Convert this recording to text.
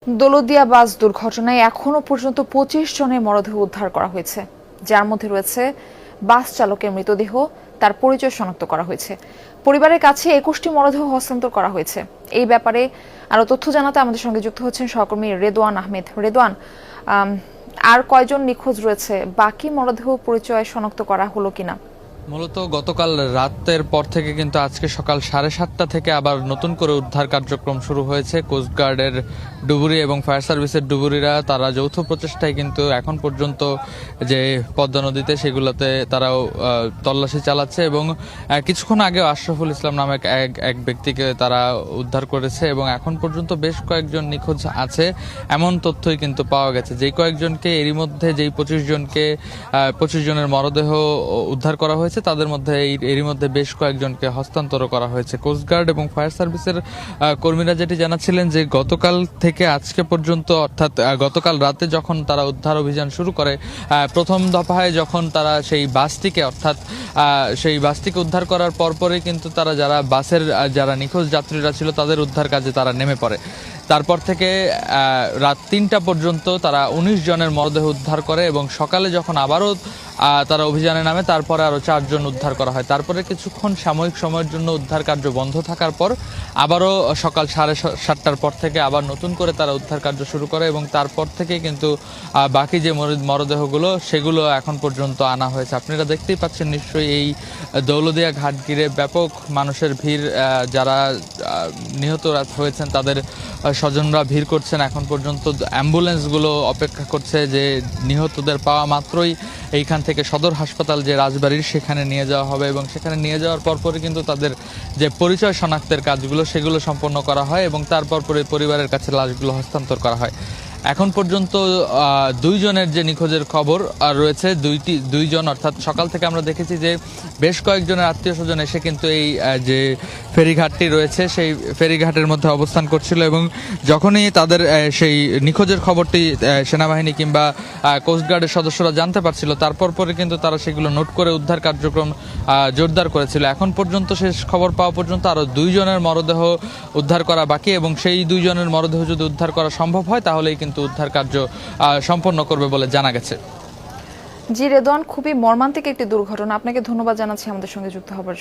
দৌলতদিয়া বাস দুর্ঘটনায় এখনো পর্যন্ত ২৫ জনের মরদেহ উদ্ধার করা হয়েছে, যার মধ্যে রয়েছে বাস চালকের মৃতদেহ। তার পরিচয় শনাক্ত করা হয়েছে। পরিবারের কাছে ২১টি মরদেহ হস্তান্তর করা হয়েছে। এই ব্যাপারে আরো তথ্য জানাতে আমাদের সঙ্গে যুক্ত হচ্ছেন সহকর্মী রেদওয়ান আহমেদ। রেদওয়ান, আর কয়জন নিখোঁজ রয়েছে? বাকি মরদেহ পরিচয় শনাক্ত করা হলো কিনা? মূলত গতকাল রাতের পর থেকে কিন্তু আজকে সকাল 7:30টা থেকে আবার নতুন করে উদ্ধার কার্যক্রম শুরু হয়েছে। কোস্টগার্ডের ডুবুরি এবং ফায়ার সার্ভিসের ডুবুরিরা তারা যৌথ প্রচেষ্টায় কিন্তু এখন পর্যন্ত যে পদ্মা নদীতে সেগুলোতে তারাও তল্লাশি চালাচ্ছে এবং কিছুক্ষণ আগেও আশরাফুল ইসলাম নামে এক ব্যক্তিকে তারা উদ্ধার করেছে এবং এখন পর্যন্ত বেশ কয়েকজন নিখোঁজ আছে এমন তথ্যই কিন্তু পাওয়া গেছে। যেই কয়েকজনকে এরই মধ্যে যেই 25 জনের মরদেহ উদ্ধার করা হয়েছে তাদের মধ্যে এরই মধ্যে বেশ কয়েকজনকে হস্তান্তর করা হয়েছে। কোস্টগার্ড এবং ফায়ার সার্ভিসের কর্মীরা যেটি জানাচ্ছিলেন যে গতকাল থেকে আজকে পর্যন্ত, অর্থাৎ গতকাল রাতে যখন তারা উদ্ধার অভিযান শুরু করে, প্রথম দফায় যখন তারা সেই বাসটিকে উদ্ধার করার পরপরই কিন্তু তারা যারা নিখোঁজ যাত্রীরা ছিল তাদের উদ্ধার কাজে তারা নেমে পড়ে। তারপর থেকে রাত 3টা পর্যন্ত তারা 19 জনের মরদেহ উদ্ধার করে এবং সকালে যখন আবারও তারা অভিযানে নামে তারপরে আরও 4 জন উদ্ধার করা হয়। তারপরে কিছুক্ষণ সাময়িক সময়ের জন্য উদ্ধার কার্য বন্ধ থাকার পর আবারও সকাল 7:30টার পর থেকে আবার নতুন করে তারা উদ্ধার কার্য শুরু করে এবং তারপর থেকে কিন্তু বাকি যে মরদেহগুলো সেগুলো এখন পর্যন্ত আনা হয়েছে। আপনারা দেখতেই পাচ্ছেন নিশ্চয়ই এই দৌলতদিয়া ঘাট ঘিরে ব্যাপক মানুষের ভিড়। যারা নিহত হয়েছেন তাদের স্বজনরা ভিড় করছেন। এখন পর্যন্ত অ্যাম্বুলেন্সগুলো অপেক্ষা করছে যে নিহতদের পাওয়া মাত্রই এইখান থেকে সদর হাসপাতাল যে রাজবাড়ির সেখানে নিয়ে যাওয়া হবে এবং সেখানে নিয়ে যাওয়ার পরপরই কিন্তু তাদের যে পরিচয় শনাক্তের কাজগুলো সেগুলো সম্পন্ন করা হয় এবং তারপর পরিবারের কাছে লাশগুলো হস্তান্তর করা হয়। এখন পর্যন্ত 2 জনের যে নিখোঁজের খবর রয়েছে, দুইজন, অর্থাৎ সকাল থেকে আমরা দেখেছি যে বেশ কয়েকজনের আত্মীয় স্বজন এসে কিন্তু এই যে ফেরিঘাটটি রয়েছে সেই ফেরিঘাটের মধ্যে অবস্থান করছিল এবং যখনই তাদের সেই নিখোঁজের খবরটি সেনাবাহিনী কিংবা কোস্টগার্ডের সদস্যরা জানতে পারছিল তারপর পরে কিন্তু তারা সেগুলো নোট করে উদ্ধার কার্যক্রম জোরদার করেছিল। এখন পর্যন্ত শেষ খবর পাওয়া পর্যন্ত আরও 2 জনের মরদেহ উদ্ধার করা বাকি এবং সেই 2 জনের মরদেহ যদি উদ্ধার করা সম্ভব হয় তাহলেই কিন্তু উদ্ধার কার্য সম্পন্ন করবে বলে জানা গেছে। জি রেদওয়ান, খুবই মর্মান্তিক একটি দুর্ঘটনা। আপনাকে ধন্যবাদ জানাচ্ছি আমাদের সঙ্গে যুক্ত হবার জন্য।